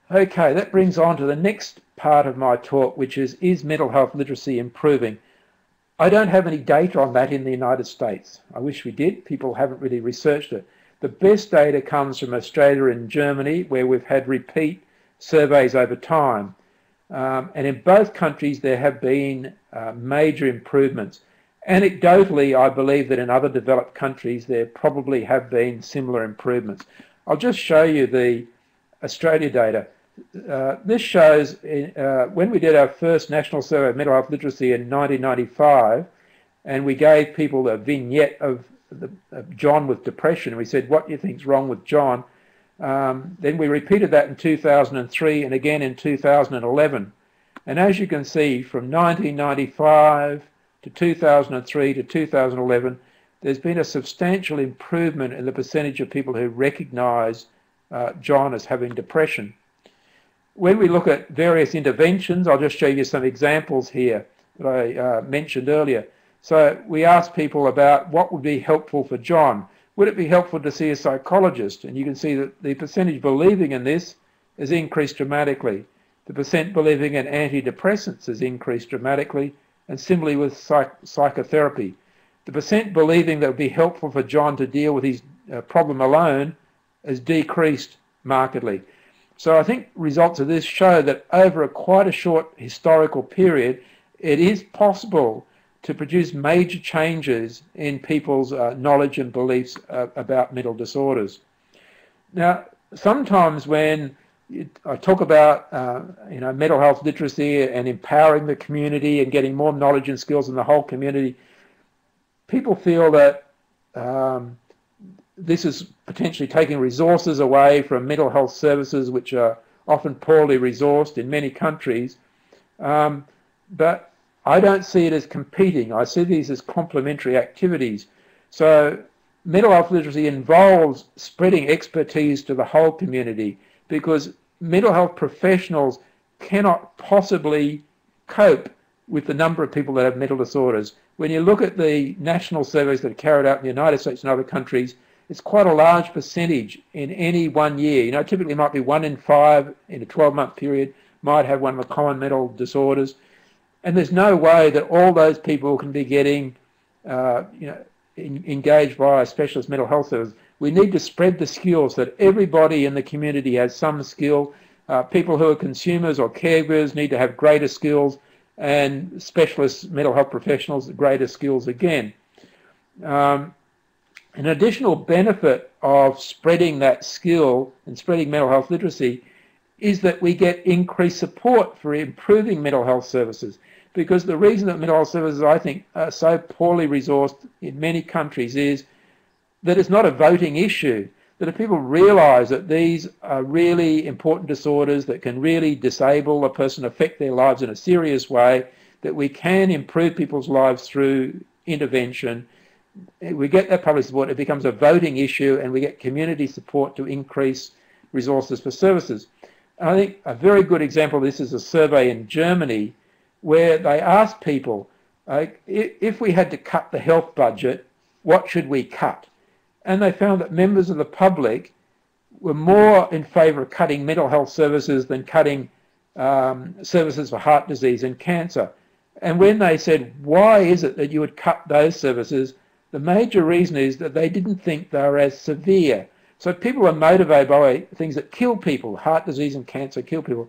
Okay, that brings on to the next part of my talk, which is mental health literacy improving? I don't have any data on that in the United States. I wish we did. People haven't really researched it. The best data comes from Australia and Germany, where we've had repeat surveys over time. And in both countries, there have been major improvements. Anecdotally, I believe that in other developed countries, there probably have been similar improvements. I'll just show you the Australia data. This shows when we did our first national survey of mental health literacy in 1995, and we gave people a vignette of John with depression. We said, what do you think's wrong with John? Then we repeated that in 2003 and again in 2011. And as you can see, from 1995 to 2003 to 2011, there's been a substantial improvement in the percentage of people who recognise John as having depression. When we look at various interventions, I'll just show you some examples here that I mentioned earlier. So we asked people about what would be helpful for John. Would it be helpful to see a psychologist? And you can see that the percentage believing in this has increased dramatically. The percent believing in antidepressants has increased dramatically, and similarly with psychotherapy. The percent believing that it would be helpful for John to deal with his problem alone has decreased markedly. So I think results of this show that over quite a short historical period, it is possible to produce major changes in people's knowledge and beliefs about mental disorders. Now, sometimes when I talk about mental health literacy and empowering the community and getting more knowledge and skills in the whole community, people feel that this is potentially taking resources away from mental health services, which are often poorly resourced in many countries. but I don't see it as competing. I see these as complementary activities. So mental health literacy involves spreading expertise to the whole community, because mental health professionals cannot possibly cope with the number of people that have mental disorders. When you look at the national surveys that are carried out in the United States and other countries, it's quite a large percentage in any 1 year. You know, typically it might be 1 in 5 in a 12-month period might have one of the common mental disorders. And there's no way that all those people can be getting engaged by a specialist mental health service. We need to spread the skills that everybody in the community has some skill. People who are consumers or caregivers need to have greater skills, and specialist mental health professionals greater skills again. An additional benefit of spreading that skill and spreading mental health literacy is that we get increased support for improving mental health services. Because the reason that mental health services, I think, are so poorly resourced in many countries is that it's not a voting issue. That if people realise that these are really important disorders that can really disable a person, affect their lives in a serious way, that we can improve people's lives through intervention, we get that public support, it becomes a voting issue, and we get community support to increase resources for services. And I think a very good example of this is a survey in Germany where they asked people, if we had to cut the health budget, what should we cut? And they found that members of the public were more in favour of cutting mental health services than cutting services for heart disease and cancer. And when they said, why is it that you would cut those services, the major reason is that they didn't think they were as severe. So people are motivated by things that kill people, heart disease and cancer kill people.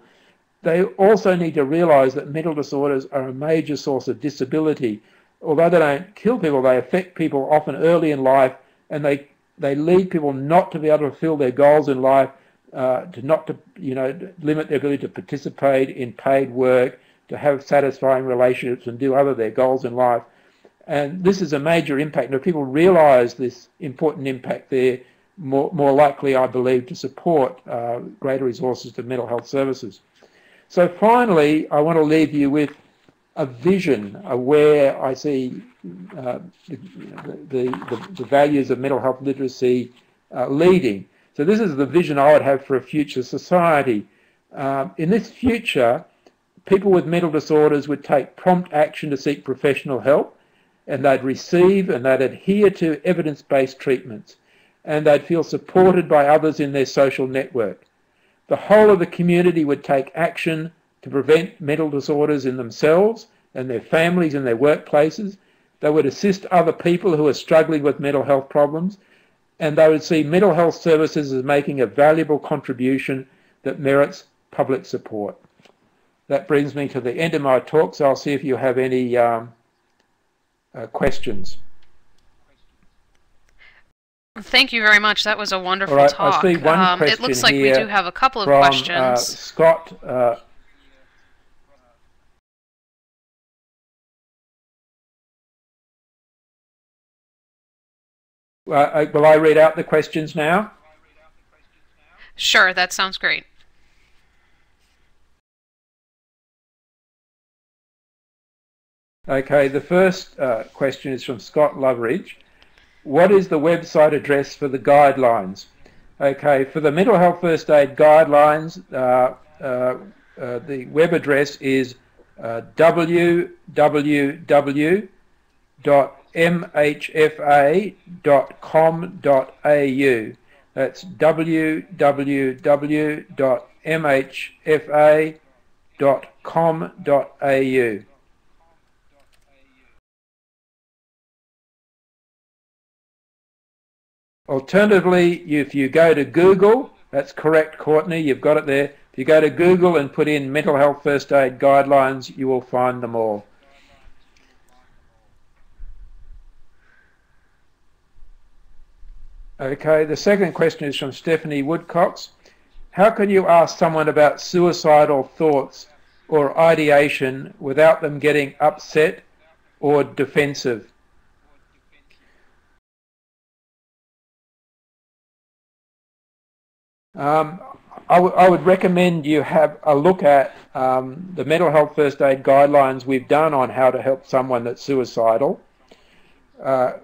They also need to realise that mental disorders are a major source of disability. Although they don't kill people, they affect people often early in life, and they lead people not to be able to fulfill their goals in life, to limit their ability to participate in paid work, to have satisfying relationships and do other their goals in life. And this is a major impact. And if people realise this important impact, they're more likely, I believe, to support greater resources to mental health services. So finally, I want to leave you with a vision of where I see the values of mental health literacy leading. So this is the vision I would have for a future society. In this future, people with mental disorders would take prompt action to seek professional help, and they'd receive and they'd adhere to evidence-based treatments, and they'd feel supported by others in their social network. The whole of the community would take action to prevent mental disorders in themselves and their families and their workplaces. They would assist other people who are struggling with mental health problems, and they would see mental health services as making a valuable contribution that merits public support. That brings me to the end of my talk, so I'll see if you have any questions. Thank you very much. That was a wonderful All right, talk. I see one question it looks like we here do have a couple of from questions. Scott. Will I read out the questions now? Sure, that sounds great. Okay, the first question is from Scott Loveridge. What is the website address for the guidelines? Okay, for the mental health first aid guidelines, the web address is www.mhfa.com.au. That's www.mhfa.com.au. Alternatively, if you go to Google, that's correct, Courtney, you've got it there. If you go to Google and put in mental health first aid guidelines, you will find them all. Okay, the second question is from Stephanie Woodcocks. How can you ask someone about suicidal thoughts or ideation without them getting upset or defensive? I would recommend you have a look at the mental health first aid guidelines we've done on how to help someone that's suicidal.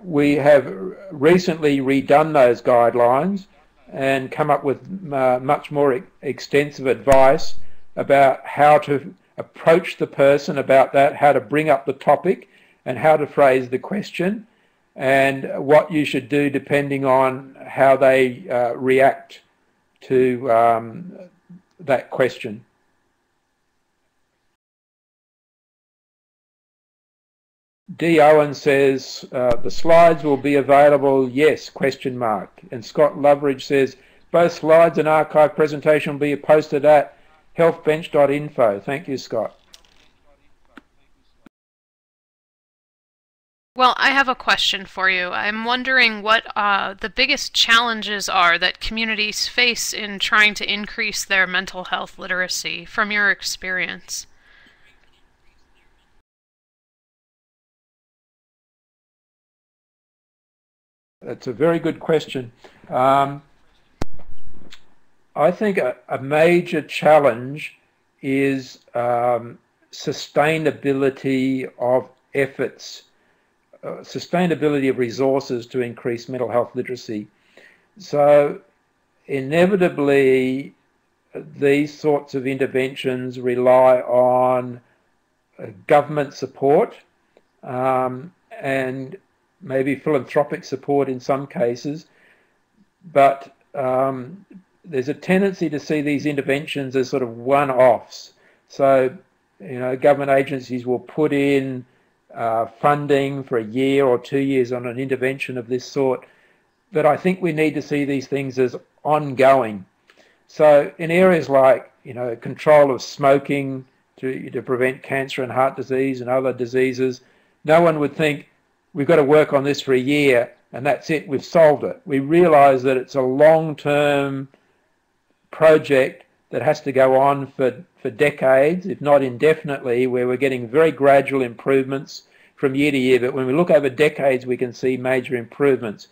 We have recently redone those guidelines and come up with much more extensive advice about how to approach the person about that, how to bring up the topic and how to phrase the question, and what you should do depending on how they react to that question. D. Owen says, the slides will be available, yes, question mark. And Scott Loveridge says, both slides and archive presentation will be posted at healthbench.info. Thank you, Scott. Well, I have a question for you. I'm wondering what the biggest challenges are that communities face in trying to increase their mental health literacy from your experience. That's a very good question. I think a major challenge is sustainability of efforts, sustainability of resources to increase mental health literacy. So inevitably, these sorts of interventions rely on government support and maybe philanthropic support in some cases, but there's a tendency to see these interventions as sort of one-offs. So, you know, government agencies will put in funding for a year or 2 years on an intervention of this sort, but I think we need to see these things as ongoing. So in areas like, you know, control of smoking to prevent cancer and heart disease and other diseases, no one would think, we've got to work on this for a year and that's it, we've solved it. We realise that it's a long-term project that has to go on for decades, if not indefinitely, where we're getting very gradual improvements from year to year. But when we look over decades, we can see major improvements.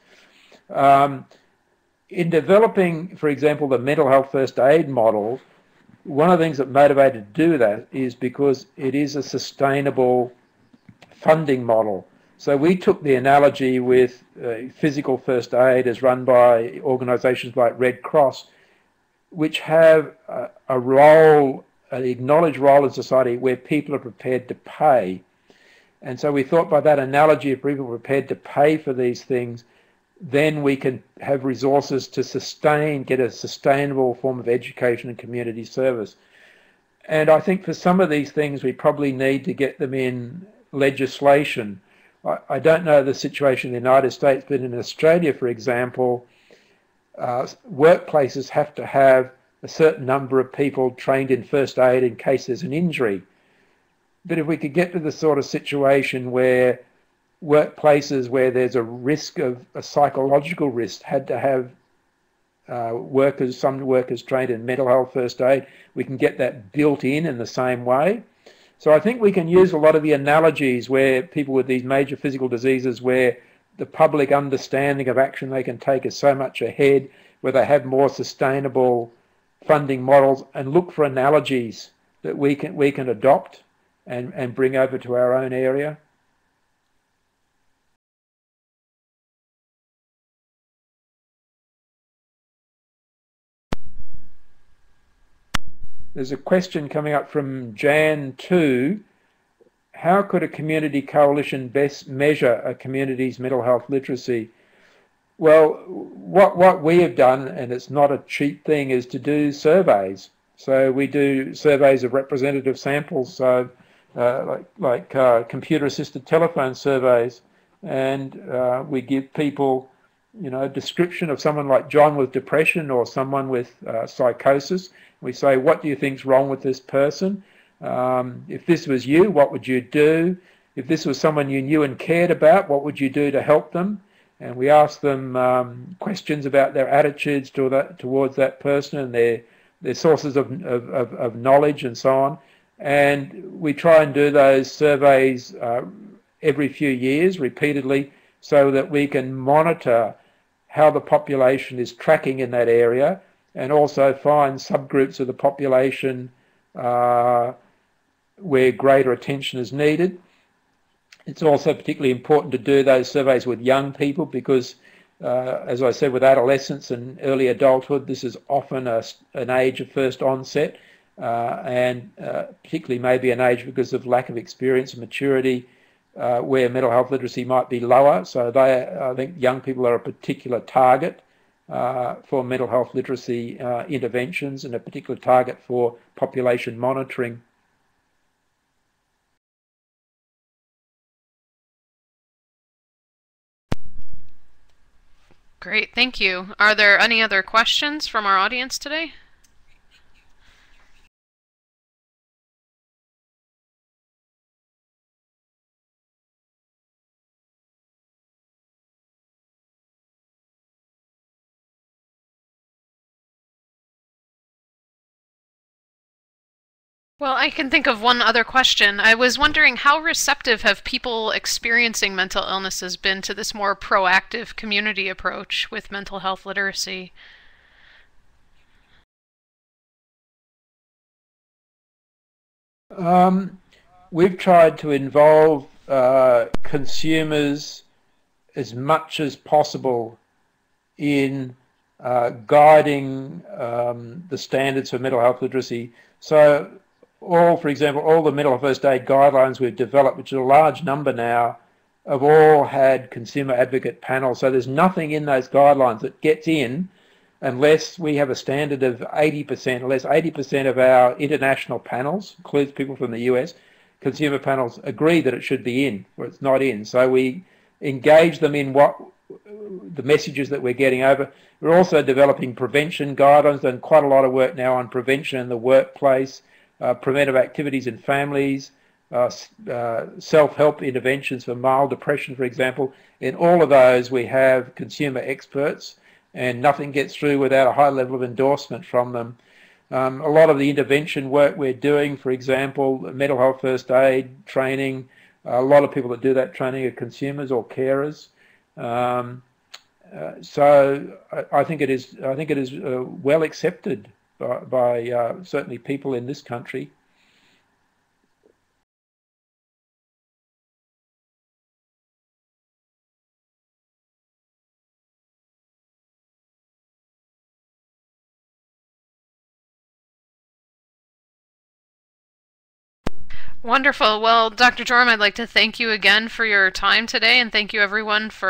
In developing, for example, the mental health first aid model, one of the things that motivated to do that is because it is a sustainable funding model. So we took the analogy with physical first aid as run by organisations like Red Cross, which have a role, an acknowledged role in society where people are prepared to pay. And so we thought by that analogy, if people are prepared to pay for these things, then we can have resources to sustain, get a sustainable form of education and community service. And I think for some of these things, we probably need to get them in legislation. I don't know the situation in the United States, but in Australia, for example, workplaces have to have a certain number of people trained in first aid in case there's an injury. But if we could get to the sort of situation where workplaces where there's a risk of a psychological risk had to have some workers trained in mental health first aid, we can get that built in the same way. So I think we can use a lot of the analogies where people with these major physical diseases where the public understanding of action they can take is so much ahead, where they have more sustainable funding models, and look for analogies that we can adopt and bring over to our own area. There's a question coming up from Jan 2. How could a community coalition best measure a community's mental health literacy? Well, what we have done, and it's not a cheap thing, is to do surveys. So we do surveys of representative samples, so like computer-assisted telephone surveys, and we give people, you know, a description of someone like John with depression or someone with psychosis. We say, what do you think's wrong with this person? If this was you, what would you do? If this was someone you knew and cared about, what would you do to help them? And we ask them questions about their attitudes towards that person and their sources of knowledge and so on. And we try and do those surveys every few years, repeatedly, so that we can monitor how the population is tracking in that area and also find subgroups of the population where greater attention is needed. It's also particularly important to do those surveys with young people because, as I said, with adolescence and early adulthood, this is often an age of first onset, and particularly maybe an age because of lack of experience and maturity, where mental health literacy might be lower. So I think young people are a particular target for mental health literacy interventions and a particular target for population monitoring. Great, thank you. Are there any other questions from our audience today? Well, I can think of one other question. I was wondering how receptive have people experiencing mental illnesses been to this more proactive community approach with mental health literacy? We've tried to involve consumers as much as possible in guiding the standards for mental health literacy. So for example, all the mental health first aid guidelines we've developed, which is a large number now, have all had consumer advocate panels. So there's nothing in those guidelines that gets in unless we have a standard of 80%, unless 80% of our international panels, includes people from the US, consumer panels agree that it should be in, or it's not in. So we engage them in what the messages that we're getting over. We're also developing prevention guidelines, done quite a lot of work now on prevention in the workplace, preventive activities in families, self-help interventions for mild depression, for example. In all of those, we have consumer experts, and nothing gets through without a high level of endorsement from them. A lot of the intervention work we're doing, for example, mental health first aid training, a lot of people that do that training are consumers or carers. So I think it is well accepted by certainly people in this country. Wonderful. Well, Dr. Jorm, I'd like to thank you again for your time today, and thank you everyone for